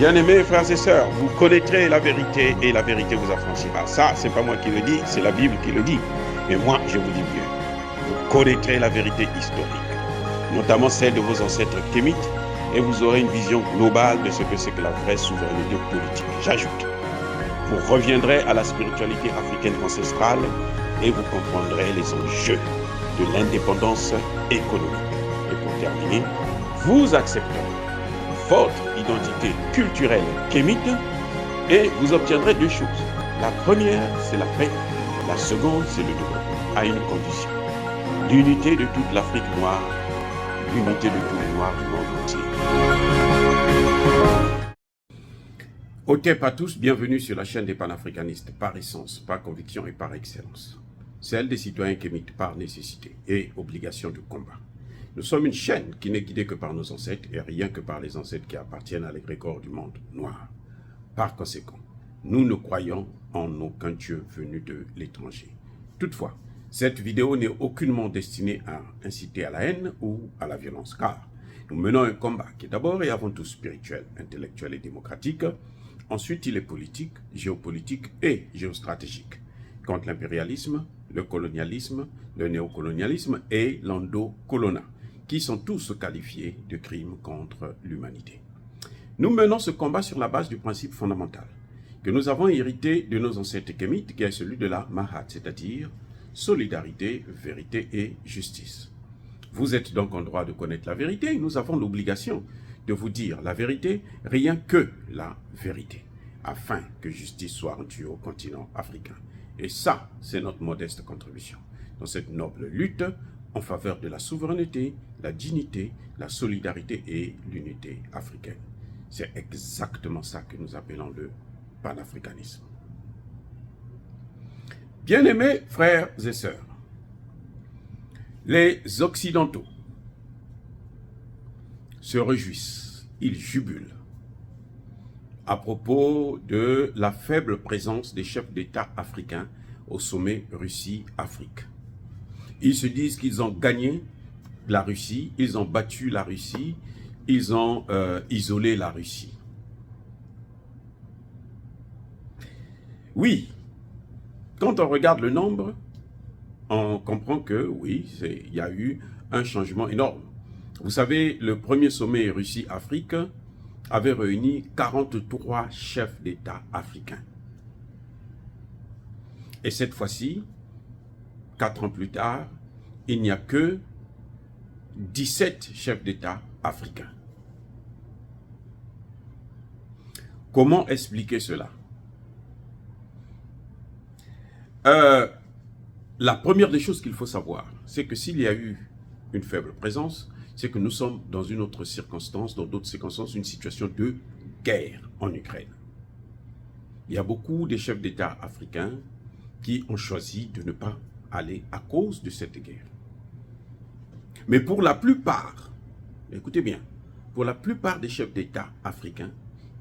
Bien-aimés frères et sœurs, vous connaîtrez la vérité et la vérité vous affranchira. Ça, c'est pas moi qui le dis, c'est la Bible qui le dit. Et moi, je vous dis mieux. Vous connaîtrez la vérité historique, notamment celle de vos ancêtres kémites, et vous aurez une vision globale de ce que c'est que la vraie souveraineté politique. J'ajoute, vous reviendrez à la spiritualité africaine ancestrale et vous comprendrez les enjeux de l'indépendance économique. Et pour terminer, vous accepterez votre identité culturelle kémite et vous obtiendrez deux choses. La première, c'est la paix. La seconde, c'est le développement, à une condition. L'unité de toute l'Afrique noire, l'unité de tous les Noirs du monde entier. Otep à tous, bienvenue sur la chaîne des panafricanistes, par essence, par conviction et par excellence. Celle des citoyens kémites par nécessité et obligation de combat. Nous sommes une chaîne qui n'est guidée que par nos ancêtres et rien que par les ancêtres qui appartiennent à l'égrégore du monde noir. Par conséquent, nous ne croyons en aucun Dieu venu de l'étranger. Toutefois, cette vidéo n'est aucunement destinée à inciter à la haine ou à la violence, car nous menons un combat qui est d'abord et avant tout spirituel, intellectuel et démocratique. Ensuite, il est politique, géopolitique et géostratégique, contre l'impérialisme, le colonialisme, le néocolonialisme et l'endocolona, qui sont tous qualifiés de crimes contre l'humanité. Nous menons ce combat sur la base du principe fondamental que nous avons hérité de nos ancêtres kémites, qui est celui de la Mahat, c'est-à-dire solidarité, vérité et justice. Vous êtes donc en droit de connaître la vérité et nous avons l'obligation de vous dire la vérité, rien que la vérité, afin que justice soit rendue au continent africain. Et ça, c'est notre modeste contribution dans cette noble lutte en faveur de la souveraineté, la dignité, la solidarité et l'unité africaine. C'est exactement ça que nous appelons le panafricanisme. Bien-aimés frères et sœurs, les Occidentaux se réjouissent, ils jubilent à propos de la faible présence des chefs d'État africains au sommet Russie-Afrique. Ils se disent qu'ils ont gagné la Russie, ils ont battu la Russie, ils ont isolé la Russie. Oui, quand on regarde le nombre, on comprend que oui, il y a eu un changement énorme. Vous savez, le premier sommet Russie-Afrique avait réuni 43 chefs d'État africains. Et cette fois-ci, 4 ans plus tard, il n'y a que 17 chefs d'État africains. Comment expliquer cela? La première des choses qu'il faut savoir, c'est que s'il y a eu une faible présence, c'est que nous sommes dans une autre circonstance, dans d'autres circonstances, une situation de guerre en Ukraine. Il y a beaucoup de chefs d'État africains qui ont choisi de ne pas aller à cause de cette guerre. Mais pour la plupart, écoutez bien, pour la plupart des chefs d'État africains,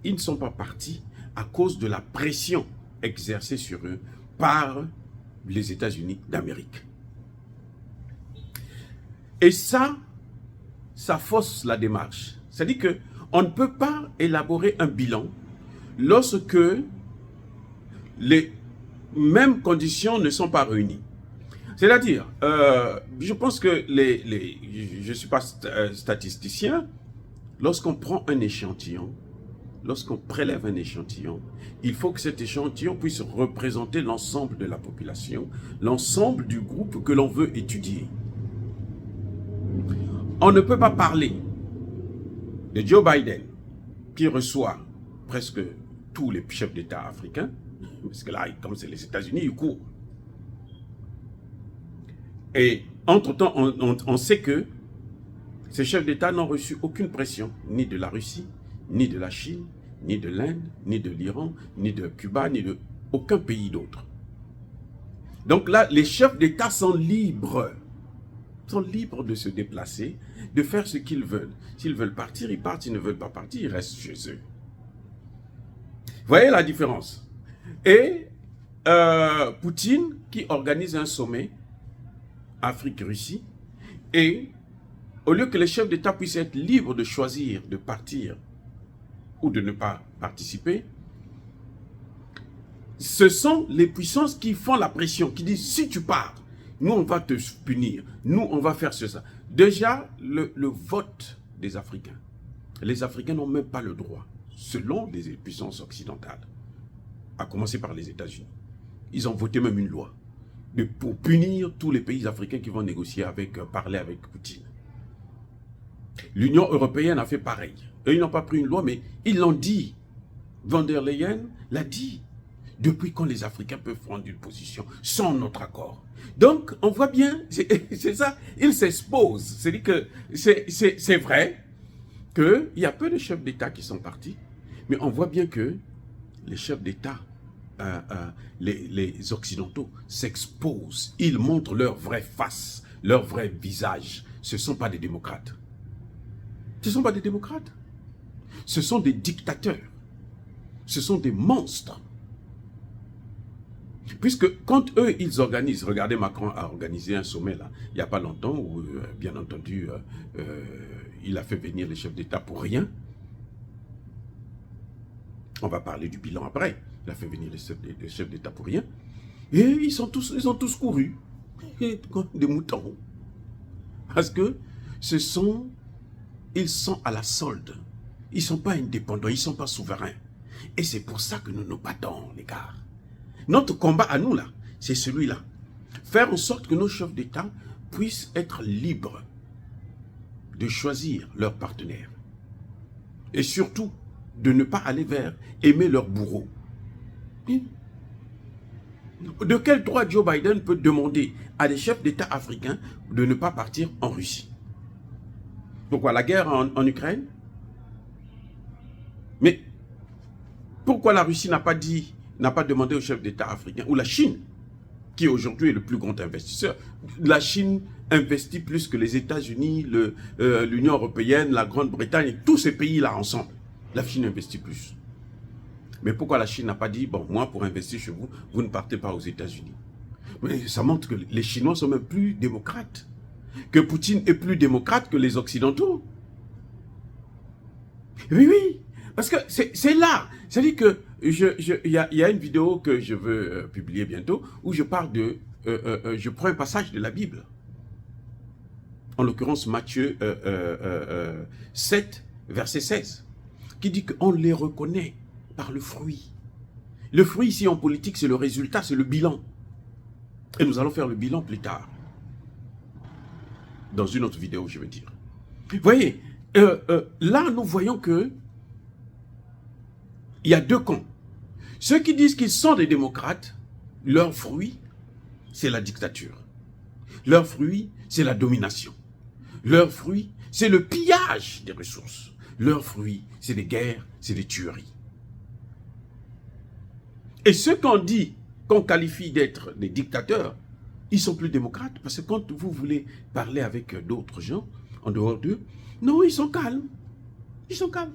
ils ne sont pas partis à cause de la pression exercée sur eux par les États-Unis d'Amérique. Et ça fausse la démarche. C'est-à-dire qu'on ne peut pas élaborer un bilan lorsque les mêmes conditions ne sont pas réunies. C'est-à-dire, je pense que je ne suis pas statisticien, lorsqu'on prend un échantillon, lorsqu'on prélève un échantillon, il faut que cet échantillon puisse représenter l'ensemble de la population, l'ensemble du groupe que l'on veut étudier. On ne peut pas parler de Joe Biden, qui reçoit presque tous les chefs d'État africains, parce que là, comme c'est les États-Unis, ils courent. Et entre-temps, on sait que ces chefs d'État n'ont reçu aucune pression, ni de la Russie, ni de la Chine, ni de l'Inde, ni de l'Iran, ni de Cuba, ni de aucun pays d'autre. Donc là, les chefs d'État sont libres de se déplacer, de faire ce qu'ils veulent. S'ils veulent partir, ils partent. S'ils ne veulent pas partir, ils restent chez eux. Vous voyez la différence? Et Poutine, qui organise un sommet Afrique-Russie, et au lieu que les chefs d'État puissent être libres de choisir de partir ou de ne pas participer, ce sont les puissances qui font la pression, qui disent si tu pars, nous on va te punir, nous on va faire ça. Déjà, le vote des Africains, les Africains n'ont même pas le droit, selon les puissances occidentales, à commencer par les États-Unis. Ils ont voté même une loi pour punir tous les pays africains qui vont négocier parler avec Poutine. L'Union européenne a fait pareil. Eux, ils n'ont pas pris une loi, mais ils l'ont dit. Von der Leyen l'a dit. Depuis quand les Africains peuvent prendre une position sans notre accord? Donc, on voit bien, c'est ça, ils s'exposent. C'est-à-dire que c'est vrai qu'il y a peu de chefs d'État qui sont partis, mais on voit bien que les chefs d'État, les Occidentaux s'exposent. Ils montrent leur vraie face, leur vrai visage. Ce ne sont pas des démocrates. Ce ne sont pas des démocrates. Ce sont des dictateurs. Ce sont des monstres. Puisque quand eux, ils organisent, regardez, Macron a organisé un sommet là, il n'y a pas longtemps, où bien entendu, il a fait venir les chefs d'État pour rien. On va parler du bilan après. Il a fait venir les chefs d'État pour rien. Et ils ont tous couru. Comme des moutons. Parce que ils sont à la solde. Ils ne sont pas indépendants, ils ne sont pas souverains. Et c'est pour ça que nous nous battons, les gars. Notre combat à nous, là, c'est celui-là. Faire en sorte que nos chefs d'État puissent être libres de choisir leurs partenaires. Et surtout, de ne pas aller vers aimer leur bourreau. De quel droit Joe Biden peut demander à des chefs d'État africains de ne pas partir en Russie? Pourquoi la guerre en Ukraine? Mais pourquoi la Russie n'a pas demandé aux chefs d'État africains, ou la Chine, qui aujourd'hui est le plus grand investisseur? La Chine investit plus que les États-Unis, l'Union européenne, la Grande-Bretagne, tous ces pays-là ensemble. La Chine investit plus. Mais pourquoi la Chine n'a pas dit, bon, moi, pour investir chez vous, vous ne partez pas aux États-Unis? Mais ça montre que les Chinois sont même plus démocrates. Que Poutine est plus démocrate que les Occidentaux. Oui, oui. Parce que c'est là. C'est-à-dire que il y a une vidéo que je veux publier bientôt où je parle je prends un passage de la Bible. En l'occurrence, Matthieu 7, verset 16, qui dit qu'on les reconnaît par le fruit. Le fruit ici en politique, c'est le résultat, c'est le bilan. Et nous allons faire le bilan plus tard. Dans une autre vidéo, je veux dire. Vous voyez, là, nous voyons que il y a deux camps. Ceux qui disent qu'ils sont des démocrates, leur fruit, c'est la dictature. Leur fruit, c'est la domination. Leur fruit, c'est le pillage des ressources. Leur fruit, c'est des guerres, c'est des tueries. Et ceux qu'on qualifie d'être des dictateurs, ils sont plus démocrates. Parce que quand vous voulez parler avec d'autres gens, en dehors d'eux, non, ils sont calmes. Ils sont calmes.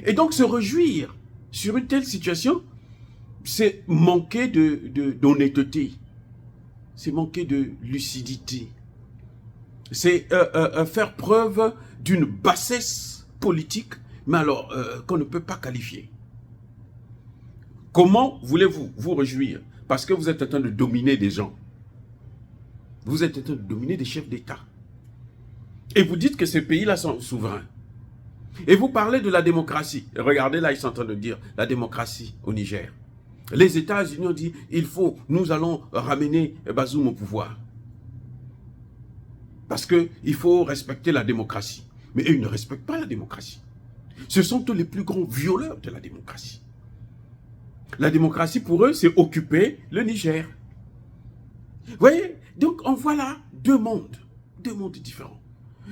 Et donc se réjouir sur une telle situation, c'est manquer d'honnêteté. C'est manquer de lucidité. C'est faire preuve d'une bassesse politique, mais alors qu'on ne peut pas qualifier. Comment voulez-vous vous réjouir? Parce que vous êtes en train de dominer des gens. Vous êtes en train de dominer des chefs d'État. Et vous dites que ces pays-là sont souverains. Et vous parlez de la démocratie. Regardez là, ils sont en train de dire la démocratie au Niger. Les États-Unis ont dit, nous allons ramener Bazoum au pouvoir. Parce qu'il faut respecter la démocratie. Mais eux, ils ne respectent pas la démocratie. Ce sont tous les plus grands violeurs de la démocratie. La démocratie, pour eux, c'est occuper le Niger. Vous voyez? Donc, on voit là deux mondes différents.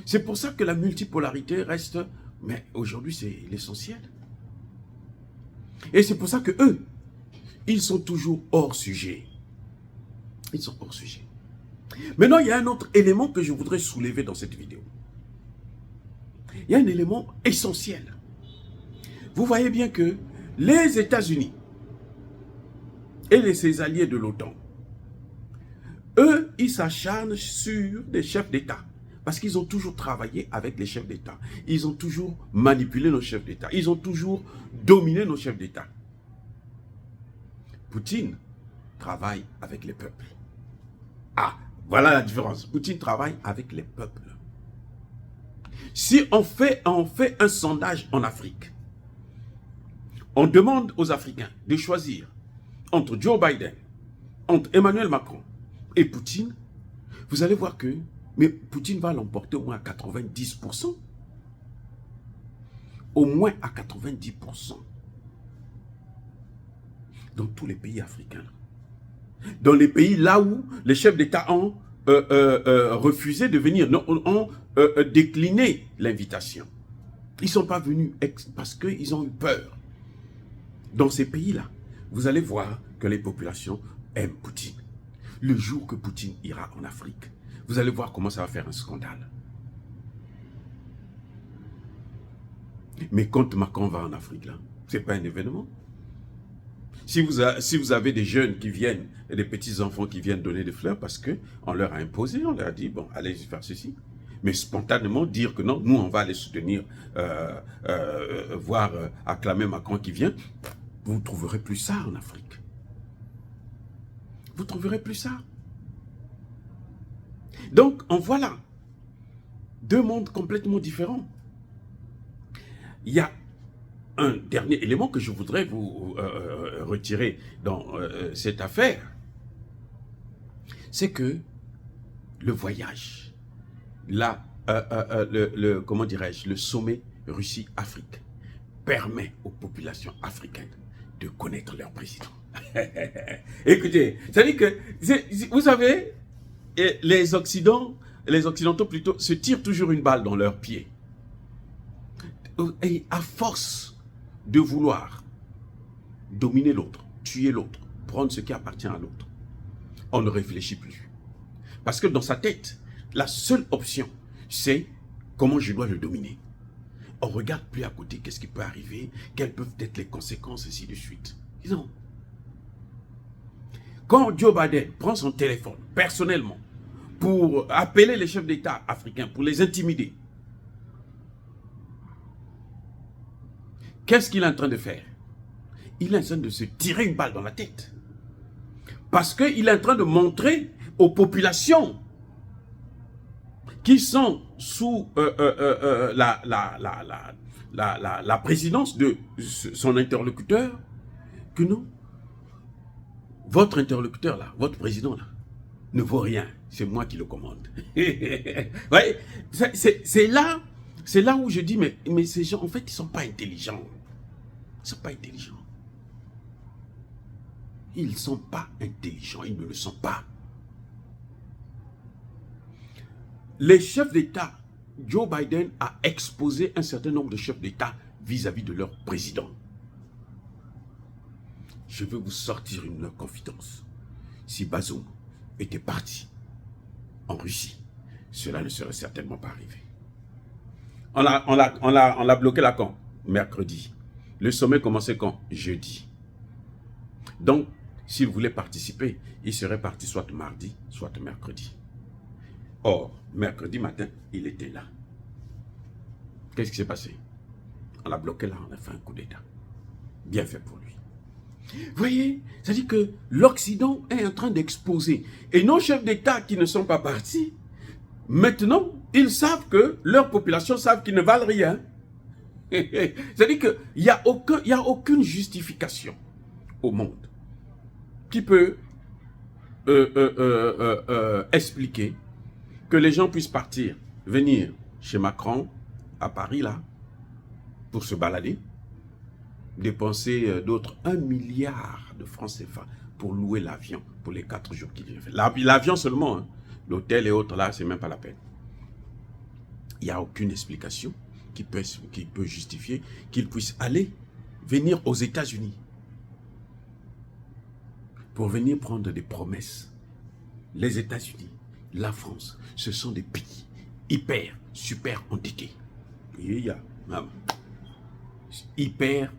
C'est pour ça que la multipolarité reste, mais aujourd'hui, c'est l'essentiel. Et c'est pour ça que eux, ils sont toujours hors sujet. Ils sont hors sujet. Maintenant, il y a un autre élément que je voudrais soulever dans cette vidéo. Il y a un élément essentiel. Vous voyez bien que les États-Unis et ses alliés de l'OTAN, eux, ils s'acharnent sur des chefs d'État Parce qu'ils ont toujours travaillé avec les chefs d'État. Ils ont toujours manipulé nos chefs d'État. Ils ont toujours dominé nos chefs d'État. Poutine travaille avec les peuples. Ah, voilà la différence. Poutine travaille avec les peuples. Si on fait un sondage en Afrique, on demande aux Africains de choisir entre Joe Biden, entre Emmanuel Macron et Poutine, vous allez voir que mais Poutine va l'emporter au moins à 90%. Au moins à 90%. Dans tous les pays africains. Dans les pays là où les chefs d'État ont refusé de venir, ont décliné l'invitation. Ils ne sont pas venus parce qu'ils ont eu peur. Dans ces pays-là, vous allez voir que les populations aiment Poutine. Le jour que Poutine ira en Afrique, vous allez voir comment ça va faire un scandale. Mais quand Macron va en Afrique, là, ce n'est pas un événement. Si vous avez des jeunes qui viennent, et des petits-enfants qui viennent donner des fleurs parce qu'on leur a imposé, on leur a dit, bon, allez faire ceci. Mais spontanément, dire que non, nous, on va aller soutenir, acclamer Macron qui vient, vous ne trouverez plus ça en Afrique. Vous ne trouverez plus ça. Donc, en voilà deux mondes complètement différents. Il y a un dernier élément que je voudrais vous retirer dans cette affaire. C'est que le voyage, comment dirais-je, le sommet Russie-Afrique permet aux populations africaines de connaître leur président. Écoutez, c'est-à-dire que, vous savez, les Occidentaux plutôt, se tirent toujours une balle dans leurs pieds. Et à force de vouloir dominer l'autre, tuer l'autre, prendre ce qui appartient à l'autre, on ne réfléchit plus. Parce que dans sa tête, la seule option, c'est comment je dois le dominer. On ne regarde plus à côté qu'est-ce qui peut arriver, quelles peuvent être les conséquences, ainsi de suite. Non. Quand Joe Biden prend son téléphone, personnellement, pour appeler les chefs d'État africains, pour les intimider, qu'est-ce qu'il est en train de faire? Il est en train de se tirer une balle dans la tête. Parce qu'il est en train de montrer aux populations qui sont sous la présidence de son interlocuteur que non, votre interlocuteur là, votre président là, ne vaut rien. C'est moi qui le commande. Ouais, c'est là où je dis, mais ces gens, en fait, ils ne sont pas intelligents. Ils ne sont pas intelligents. Ils ne sont pas intelligents, ils ne le sont pas. Les chefs d'État, Joe Biden a exposé un certain nombre de chefs d'État vis-à-vis de leur président. Je veux vous sortir une confidence. Si Bazoum était parti en Russie, cela ne serait certainement pas arrivé. On l'a bloqué là quand? Mercredi. Le sommet commençait quand? Jeudi. Donc, s'il voulait participer, il serait parti soit mardi, soit mercredi. Or, mercredi matin, il était là. Qu'est-ce qui s'est passé? On l'a bloqué là, on a fait un coup d'État. Bien fait pour lui. Vous voyez, c'est-à-dire que l'Occident est en train d'exposer. Et nos chefs d'État qui ne sont pas partis, maintenant, ils savent que leur population savent qu'ils ne valent rien. C'est-à-dire qu'il n'y a aucune justification au monde qui peut expliquer que les gens puissent partir, venir chez Macron, à Paris, là, pour se balader, dépenser d'autres 1 milliard de francs CFA pour louer l'avion pour les 4 jours qu'il vient faire. L'avion seulement, hein. L'hôtel et autres, là, c'est même pas la peine. Il n'y a aucune explication qui peut justifier qu'il puisse venir aux États-Unis pour venir prendre des promesses. Les États-Unis, la France, ce sont des pays super endettés. Et il y a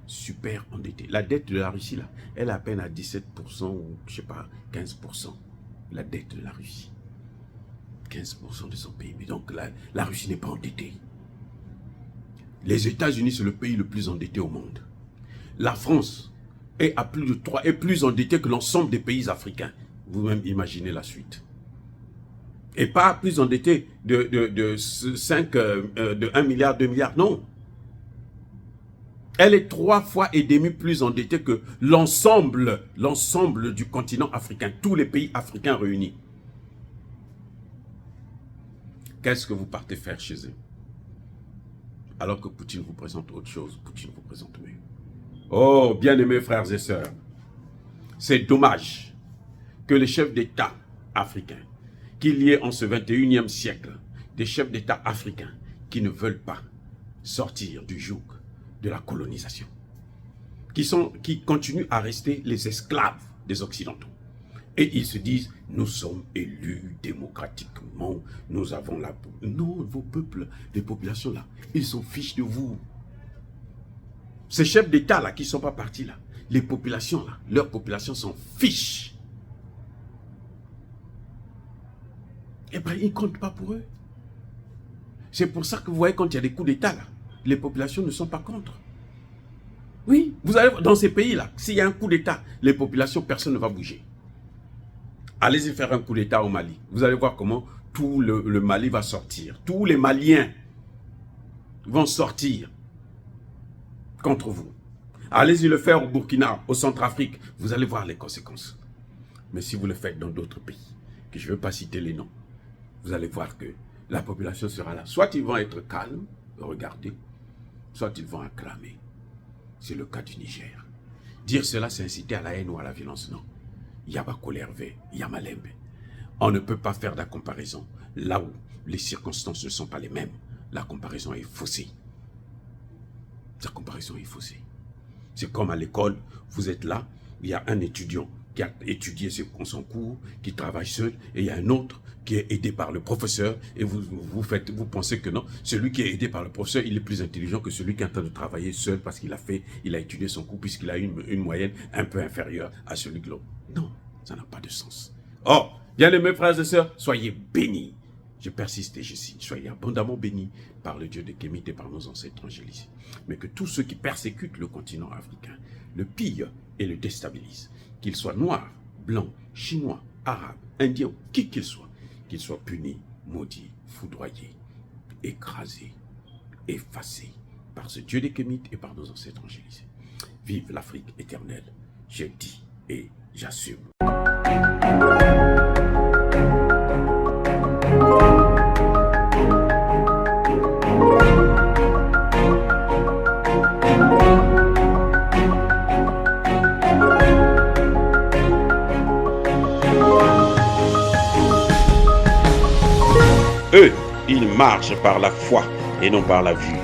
super endettés. La dette de la Russie, là, elle est à peine à 17% ou, je sais pas, 15%. La dette de la Russie. 15% de son PIB. Donc la Russie n'est pas endettée. Les États-Unis, c'est le pays le plus endetté au monde. La France est à plus de 3, est plus endettée que l'ensemble des pays africains. Vous-même imaginez la suite. Et pas plus endettée de 1 milliard, 2 milliards, non. Elle est 3 fois et demi plus endettée que l'ensemble du continent africain, tous les pays africains réunis. Qu'est-ce que vous partez faire chez eux? Alors que Poutine vous présente autre chose, Poutine vous présente mieux. Oh, bien-aimés frères et sœurs, c'est dommage que les chefs d'État africains, qu'il y ait en ce 21e siècle des chefs d'État africains qui ne veulent pas sortir du joug de la colonisation, qui continuent à rester les esclaves des Occidentaux. Et ils se disent, nous sommes élus démocratiquement, nous avons la... Non, vos peuples, les populations là, ils s'en fichent de vous. Ces chefs d'État là qui ne sont pas partis là, les populations là, leurs populations s'en fichent. Eh bien, ils ne comptent pas pour eux. C'est pour ça que vous voyez quand il y a des coups d'État là, les populations ne sont pas contre. Oui, vous allez dans ces pays là, s'il y a un coup d'État, les populations, personne ne va bouger. Allez-y faire un coup d'État au Mali. Vous allez voir comment tout le Mali va sortir. Tous les Maliens vont sortir contre vous. Allez-y le faire au Burkina, au Centrafrique. Vous allez voir les conséquences. Mais si vous le faites dans d'autres pays, que je ne veux pas citer les noms, vous allez voir que la population sera là. Soit ils vont être calmes, regardez, soit ils vont acclamer. C'est le cas du Niger. Dire cela, c'est inciter à la haine ou à la violence, non. Yabakolerve, Yamalembe. On ne peut pas faire la comparaison là où les circonstances ne sont pas les mêmes. La comparaison est faussée. La comparaison est faussée. C'est comme à l'école, vous êtes là, il y a un étudiant qui a étudié son cours, qui travaille seul, et il y a un autre qui est aidé par le professeur, et vous pensez que non, celui qui est aidé par le professeur, il est plus intelligent que celui qui est en train de travailler seul parce qu'il a étudié son cours, puisqu'il a une moyenne un peu inférieure à celui de l'autre. Non, ça n'a pas de sens. Oh, bien aimés frères et sœurs, soyez bénis. Je persiste et je signe. Soyez abondamment bénis par le Dieu de Kémit et par nos ancêtres angélisés. Mais que tous ceux qui persécutent le continent africain le pillent et le déstabilisent, qu'ils soient noirs, blancs, chinois, arabes, indiens, qui qu'ils soient punis, maudits, foudroyés, écrasés, effacés par ce Dieu de Kémit et par nos ancêtres angélisés. Vive l'Afrique éternelle, je dis et j'assume. Eux, ils marchent par la foi et non par la vue.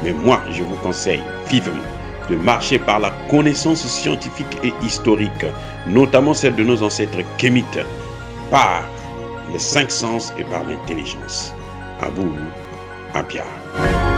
Mais moi, je vous conseille vivement de marcher par la connaissance scientifique et historique, notamment celle de nos ancêtres kémites, par les 5 sens et par l'intelligence. À vous, à Pierre.